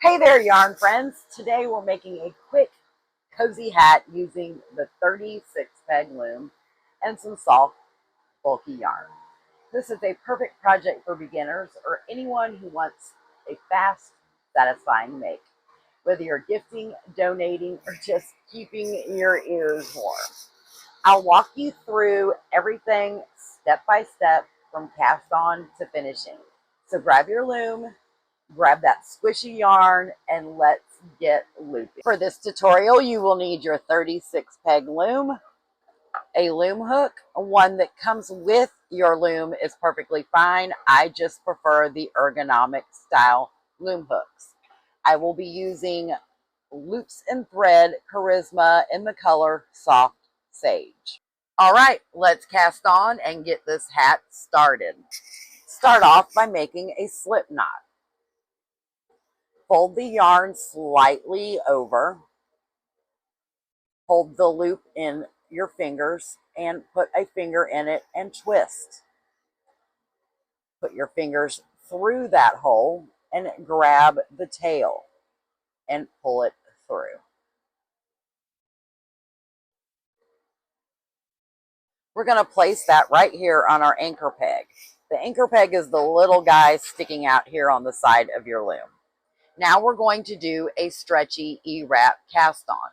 Hey there, yarn friends. Today we're making a quick, cozy hat using the 36 peg loom and some soft, bulky yarn. This is a perfect project for beginners or anyone who wants a fast, satisfying make, whether you're gifting, donating, or just keeping your ears warm. I'll walk you through everything step by step from cast on to finishing. So grab your loom, grab that squishy yarn, and let's get looping. For this tutorial, you will need your 36 peg loom, a loom hook. One that comes with your loom is perfectly fine. I just prefer the ergonomic style loom hooks. I will be using Loops and Thread Charisma in the color Soft Sage. All right, let's cast on and get this hat started. Start off by making a slip knot. Fold the yarn slightly over, hold the loop in your fingers and put a finger in it and twist. Put your fingers through that hole and grab the tail and pull it through. We're going to place that right here on our anchor peg. The anchor peg is the little guy sticking out here on the side of your loom. Now we're going to do a stretchy E-wrap cast on.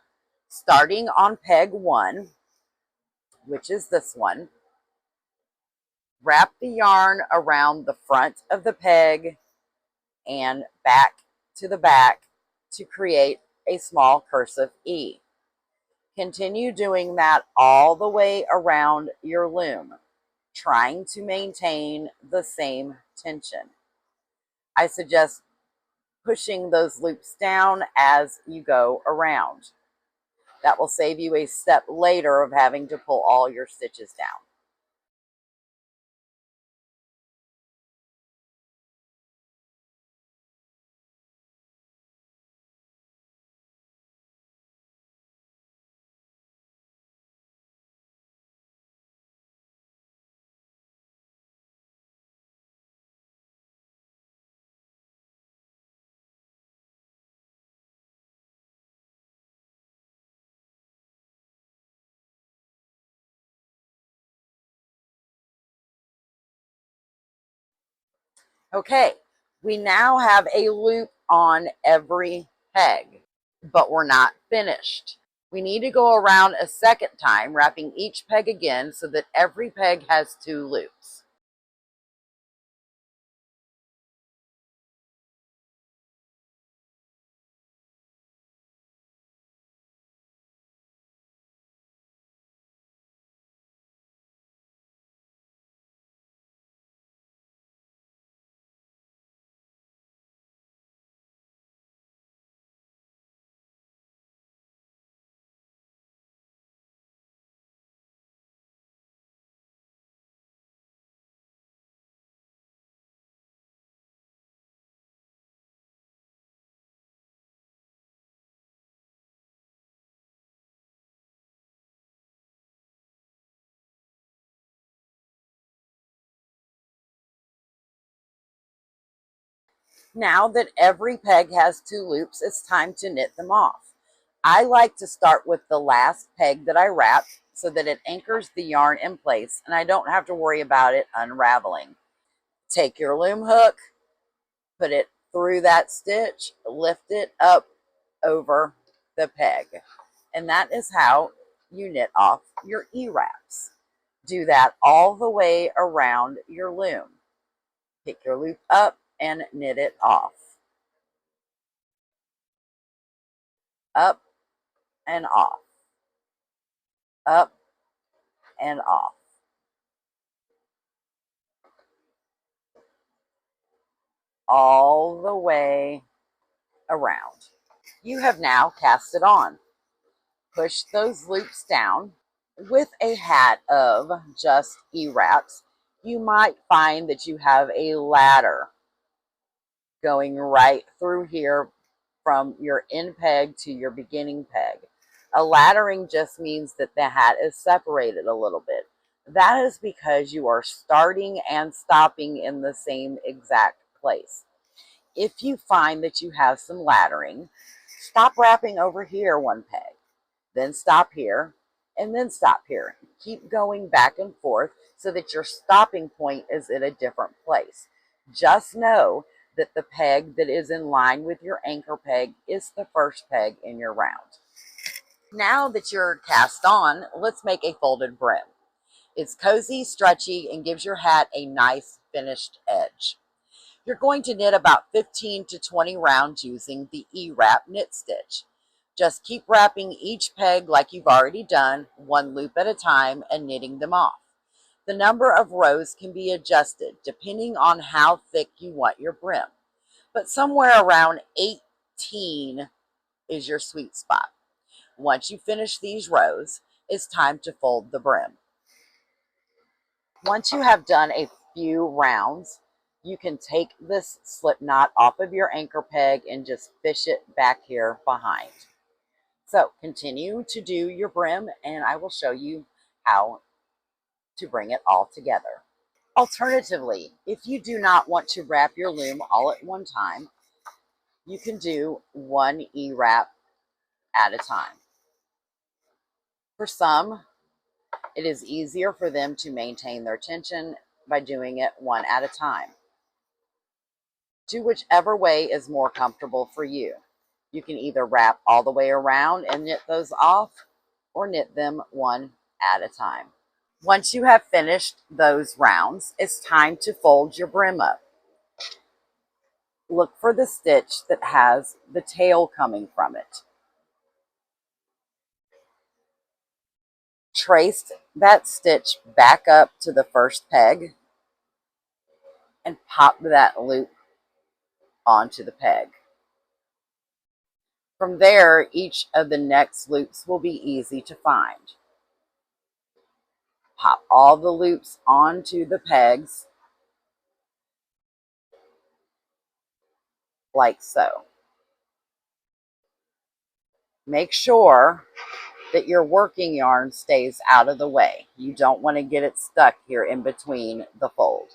Starting on peg 1, which is this one, wrap the yarn around the front of the peg and back to the back to create a small cursive E. Continue doing that all the way around your loom, trying to maintain the same tension. I suggest pushing those loops down as you go around. That will save you a step later of having to pull all your stitches down. Okay, we now have a loop on every peg, but we're not finished. We need to go around a second time, wrapping each peg again so that every peg has 2 loops. Now that every peg has 2 loops, it's time to knit them off. I like to start with the last peg that I wrapped so that it anchors the yarn in place and I don't have to worry about it unraveling. Take your loom hook, put it through that stitch, lift it up over the peg. And that is how you knit off your E-wraps. Do that all the way around your loom. Pick your loop up and knit it off. Up and off. Up and off. All the way around. You have now cast it on. Push those loops down. With a hat of just E-wraps, you might find that you have a ladder going right through here from your end peg to your beginning peg. A laddering just means that the hat is separated a little bit. That is because you are starting and stopping in the same exact place. If you find that you have some laddering, stop wrapping over here one peg, then stop here, and then stop here. Keep going back and forth so that your stopping point is in a different place. Just know that the peg that is in line with your anchor peg is the first peg in your round. Now that you're cast on, let's make a folded brim. It's cozy, stretchy, and gives your hat a nice finished edge. You're going to knit about 15 to 20 rounds using the E-wrap knit stitch. Just keep wrapping each peg like you've already done, one loop at a time, and knitting them off. The number of rows can be adjusted depending on how thick you want your brim, but somewhere around 18 is your sweet spot. Once you finish these rows, it's time to fold the brim. Once you have done a few rounds, you can take this slip knot off of your anchor peg and just fish it back here behind. So continue to do your brim and I will show you how to bring it all together. Alternatively, if you do not want to wrap your loom all at one time, you can do one E-wrap at a time. For some, it is easier for them to maintain their tension by doing it one at a time. Do whichever way is more comfortable for you. You can either wrap all the way around and knit those off or knit them one at a time. Once you have finished those rounds, it's time to fold your brim up. Look for the stitch that has the tail coming from it. Trace that stitch back up to the first peg and pop that loop onto the peg. From there, each of the next loops will be easy to find. Pop all the loops onto the pegs like so. Make sure that your working yarn stays out of the way. You don't want to get it stuck here in between the fold.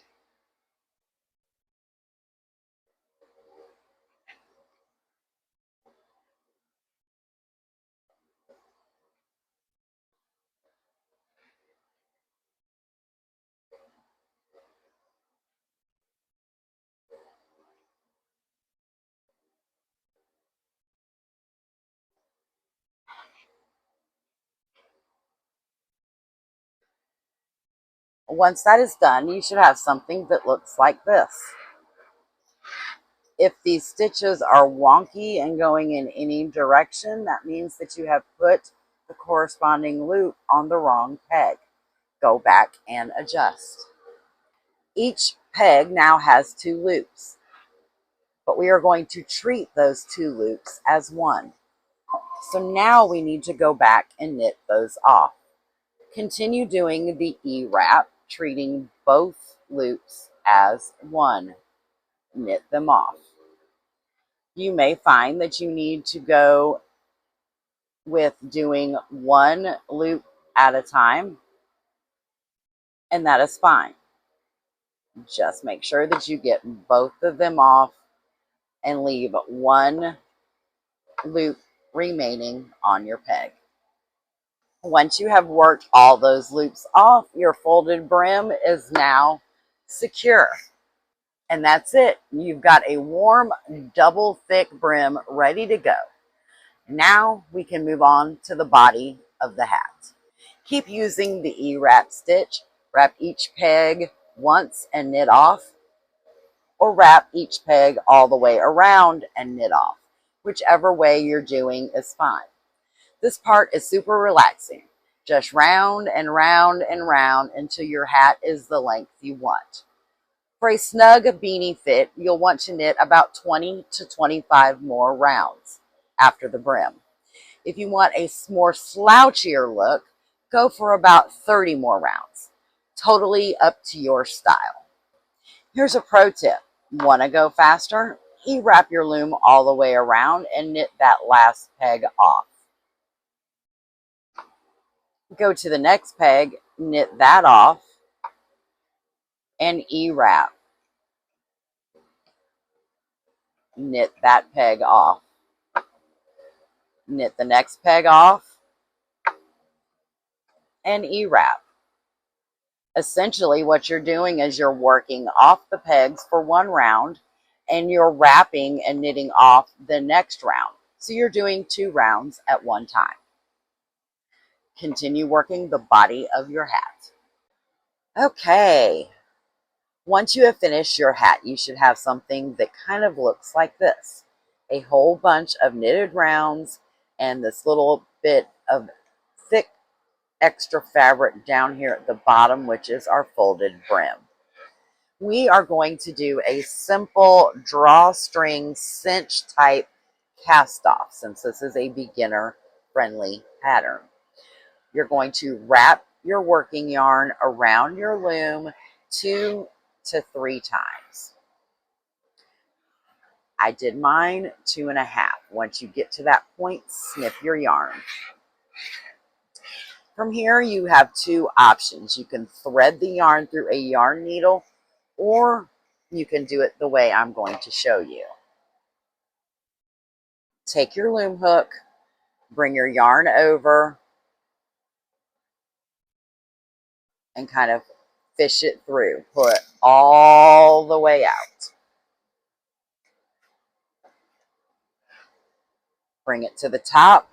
Once that is done, you should have something that looks like this. If these stitches are wonky and going in any direction, that means that you have put the corresponding loop on the wrong peg. Go back and adjust. Each peg now has two loops, but we are going to treat those two loops as one. So now we need to go back and knit those off. Continue doing the E-wrap, treating both loops as one. Knit them off. You may find that you need to go with doing one loop at a time, and that is fine. Just make sure that you get both of them off and leave one loop remaining on your peg. Once you have worked all those loops off, your folded brim is now secure. And that's it. You've got a warm, double thick brim ready to go. Now we can move on to the body of the hat. Keep using the E-wrap stitch. Wrap each peg once and knit off, or wrap each peg all the way around and knit off. Whichever way you're doing is fine. This part is super relaxing. Just round and round and round until your hat is the length you want. For a snug beanie fit, you'll want to knit about 20 to 25 more rounds after the brim. If you want a more slouchier look, go for about 30 more rounds. Totally up to your style. Here's a pro tip. Want to go faster? E-wrap your loom all the way around and knit that last peg off. Go to the next peg, knit that off, and E-wrap. knit that peg off. Knit the next peg off and E-wrap. Essentially what you're doing is you're working off the pegs for one round and you're wrapping and knitting off the next round. So you're doing 2 rounds at one time. Continue working the body of your hat. Okay, once you have finished your hat, you should have something that kind of looks like this. A whole bunch of knitted rounds and this little bit of thick extra fabric down here at the bottom, which is our folded brim. We are going to do a simple drawstring cinch type cast off since this is a beginner friendly pattern. You're going to wrap your working yarn around your loom 2 to 3 times. I did mine 2.5. Once you get to that point, snip your yarn. From here, you have 2 options. You can thread the yarn through a yarn needle, or you can do it the way I'm going to show you. Take your loom hook, bring your yarn over, and kind of fish it through. Pull it all the way out. Bring it to the top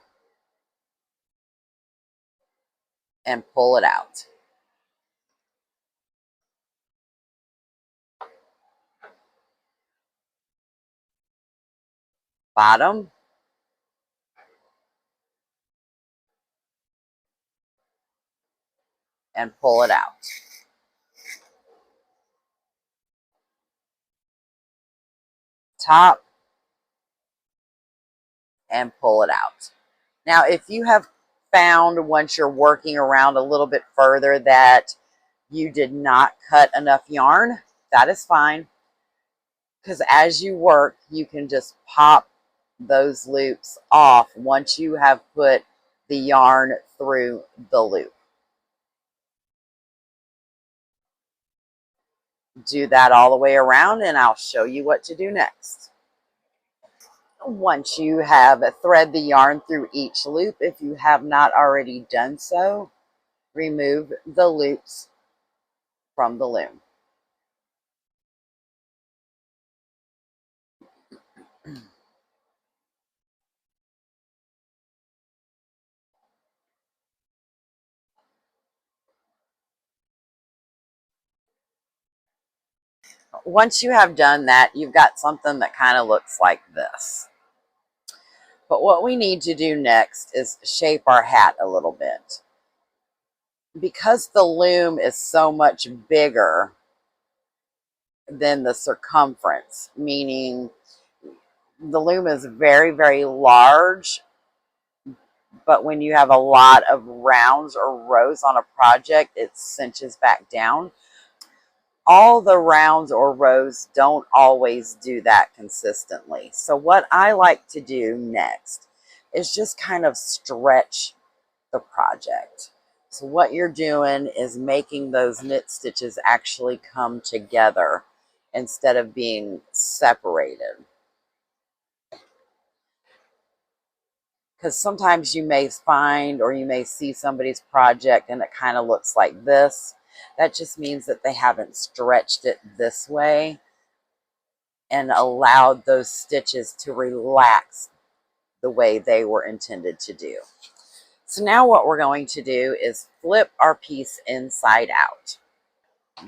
and pull it out. Bottom and pull it out. Top and pull it out. Now, if you have found once you're working around a little bit further that you did not cut enough yarn, that is fine. Because as you work, you can just pop those loops off once you have put the yarn through the loop. Do that all the way around and I'll show you what to do next. Once you have thread the yarn through each loop, if you have not already done so, remove the loops from the loom. Once you have done that, you've got something that kind of looks like this. But what we need to do next is shape our hat a little bit. Because the loom is so much bigger than the circumference, meaning the loom is very, very large, but when you have a lot of rounds or rows on a project, it cinches back down. All the rounds or rows don't always do that consistently. So what I like to do next is just kind of stretch the project. So what you're doing is making those knit stitches actually come together instead of being separated. Because sometimes you may find or you may see somebody's project and it kind of looks like this. That just means that they haven't stretched it this way and allowed those stitches to relax the way they were intended to do. So now what we're going to do is flip our piece inside out.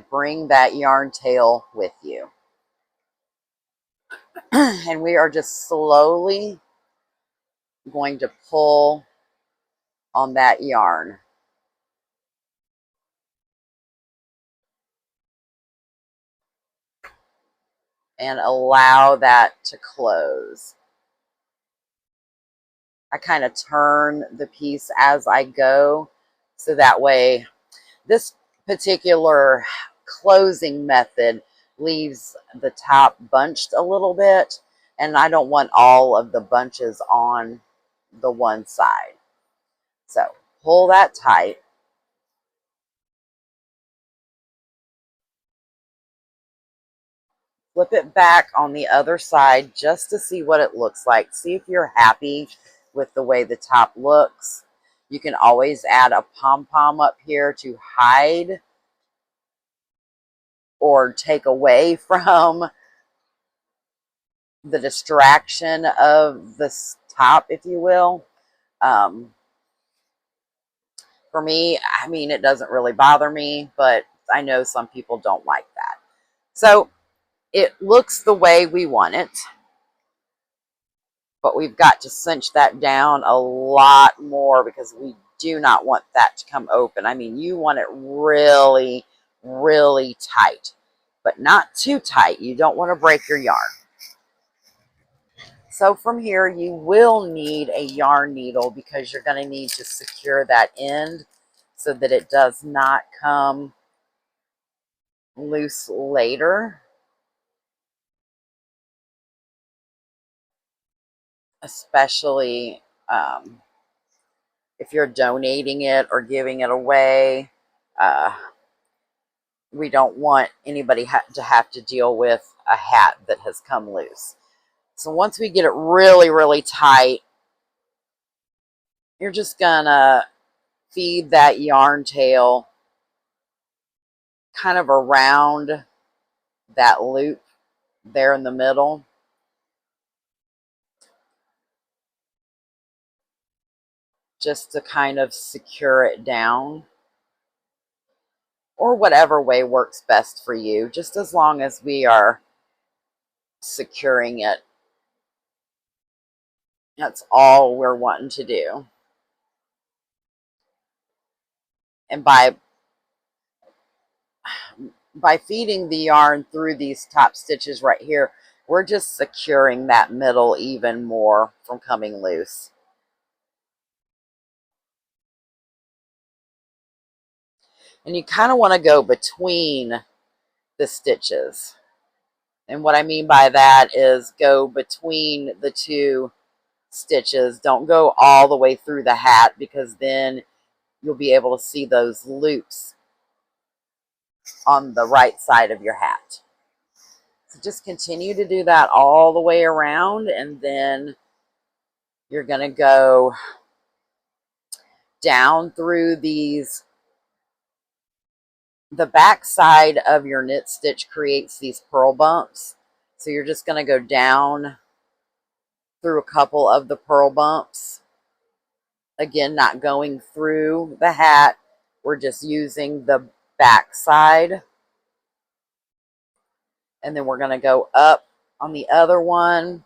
Bring that yarn tail with you. And we are just slowly going to pull on that yarn. And allow that to close. I kind of turn the piece as I go, so that way this particular closing method leaves the top bunched a little bit, and I don't want all of the bunches on the one side. So pull that tight. Flip it back on the other side just to see what it looks like. See if you're happy with the way the top looks. You can always add a pom-pom up here to hide or take away from the distraction of this top, if you will. For me, I mean, it doesn't really bother me, but I know some people don't like that. So it looks the way we want it, but we've got to cinch that down a lot more because we do not want that to come open. I mean, you want it really, really tight, but not too tight. You don't want to break your yarn. So from here, you will need a yarn needle because you're going to need to secure that end so that it does not come loose later. Especially if you're donating it or giving it away. We don't want anybody to have to deal with a hat that has come loose. So once we get it really, really tight, you're just gonna feed that yarn tail kind of around that loop there in the middle. Just to kind of secure it down. Or whatever way works best for you, just as long as we are securing it. That's all we're wanting to do. And by feeding the yarn through these top stitches right here, we're just securing that middle even more from coming loose. And you kind of want to go between the stitches. And what I mean by that is go between the two stitches. Don't go all the way through the hat because then you'll be able to see those loops on the right side of your hat. So just continue to do that all the way around, and then you're going to go down through these. The back side of your knit stitch creates these purl bumps. So you're just going to go down through a couple of the purl bumps. Again, not going through the hat. We're just using the back side. And then we're going to go up on the other one.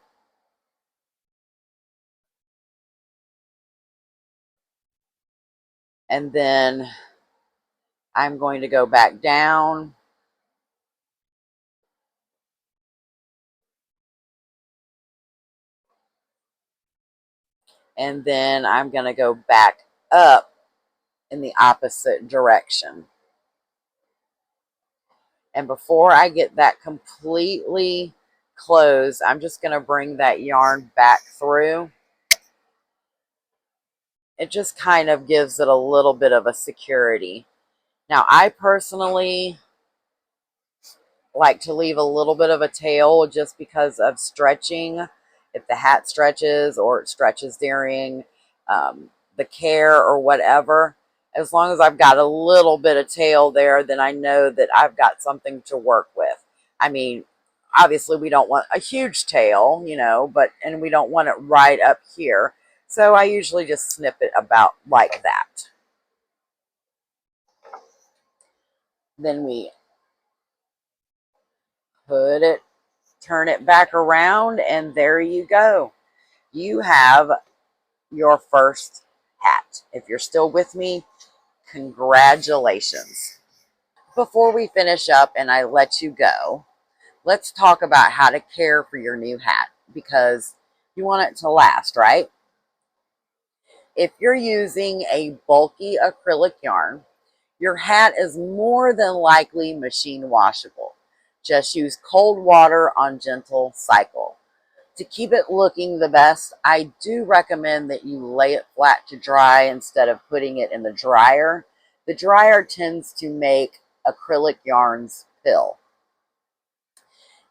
And then I'm going to go back down. And then I'm going to go back up in the opposite direction. And before I get that completely closed, I'm just going to bring that yarn back through. It just kind of gives it a little bit of a security. Now, I personally like to leave a little bit of a tail just because of stretching. If the hat stretches or it stretches during the care or whatever, as long as I've got a little bit of tail there, then I know that I've got something to work with. I mean, obviously we don't want a huge tail, you know, and we don't want it right up here. So I usually just snip it about like that. Then we turn it back around, and there you go. You have your first hat. If you're still with me, congratulations. Before we finish up and I let you go, let's talk about how to care for your new hat because you want it to last, right? If you're using a bulky acrylic yarn, your hat is more than likely machine washable. Just use cold water on gentle cycle. To keep it looking the best, I do recommend that you lay it flat to dry instead of putting it in the dryer. The dryer tends to make acrylic yarns pill.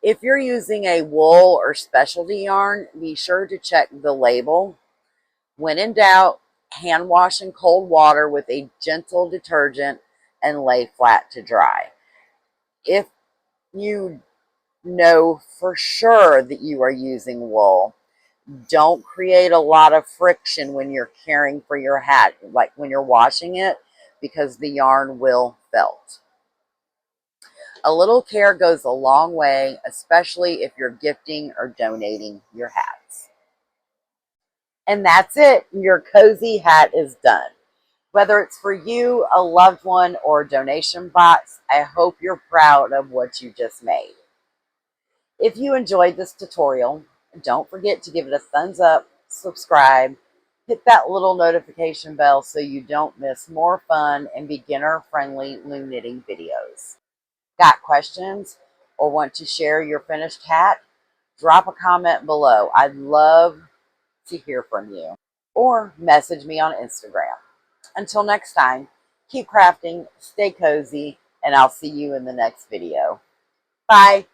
If you're using a wool or specialty yarn, be sure to check the label. When in doubt, hand wash in cold water with a gentle detergent and lay flat to dry. If you know for sure that you are using wool, don't create a lot of friction when you're caring for your hat, like when you're washing it, because the yarn will felt. A little care goes a long way, especially if you're gifting or donating your hats. And that's it. Your cozy hat is done. Whether it's for you, a loved one, or a donation box, I hope you're proud of what you just made. If you enjoyed this tutorial, don't forget to give it a thumbs up, subscribe, hit that little notification bell so you don't miss more fun and beginner-friendly loom knitting videos. Got questions or want to share your finished hat? Drop a comment below. I'd love to hear from you. Or message me on Instagram. Until next time, keep crafting, stay cozy, and I'll see you in the next video. Bye.